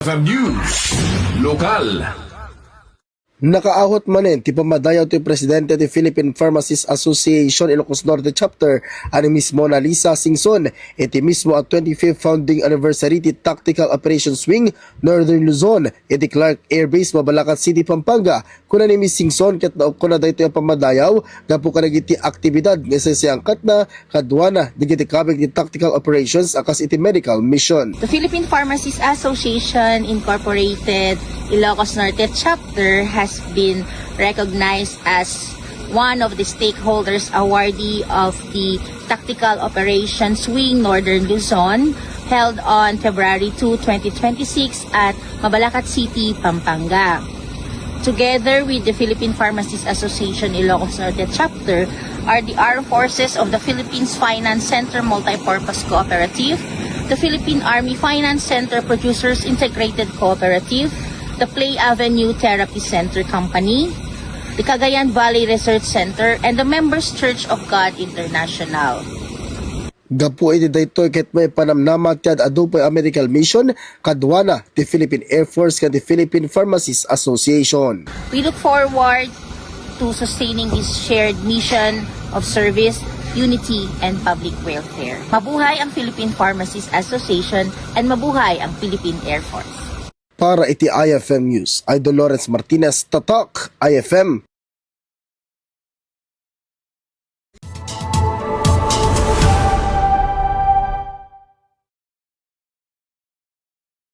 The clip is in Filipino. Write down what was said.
FM News, Lokal. Nakaahot manen ti pamadayaw ti Presidente ti Philippine Pharmacists Association Ilocos Norte Chapter ani mismo na Lisa Singson iti mismo at 25th founding anniversary ti Tactical Operations Wing Northern Luzon iti Clark Air Base Mabalacat City Pampanga kuna ni Miss Singson ket naop kuna daytoy ang pamadayaw gapu kanagiti aktibidad nga siyangkat na kadwana digiti kabig ti Tactical Operations akas iti medical mission. The Philippine Pharmacists Association Incorporated Ilocos Norte Chapter has been recognized as one of the stakeholders awardee of the Tactical Operations Wing Northern Luzon held on February 2, 2026 at Mabalacat City, Pampanga. Together with the Philippine Pharmacists Association Ilocos Norte Chapter are the Armed Forces of the Philippines Finance Center Multipurpose Cooperative, the Philippine Army Finance Center Producers Integrated Cooperative, the Play Avenue Therapy Center Company, the Cagayan Valley Research Center, and the Members Church of God International. Gapu iti daytoy ket may panamnama tiad adupay a medical mission kadwana ti Philippine Air Force ken ti Philippine Pharmacists Association. We look forward to sustaining this shared mission of service, unity, and public welfare. Mabuhay ang Philippine Pharmacists Association and mabuhay ang Philippine Air Force. Para iti IFM News, Idol Lawrence Martinez, Tatak, IFM.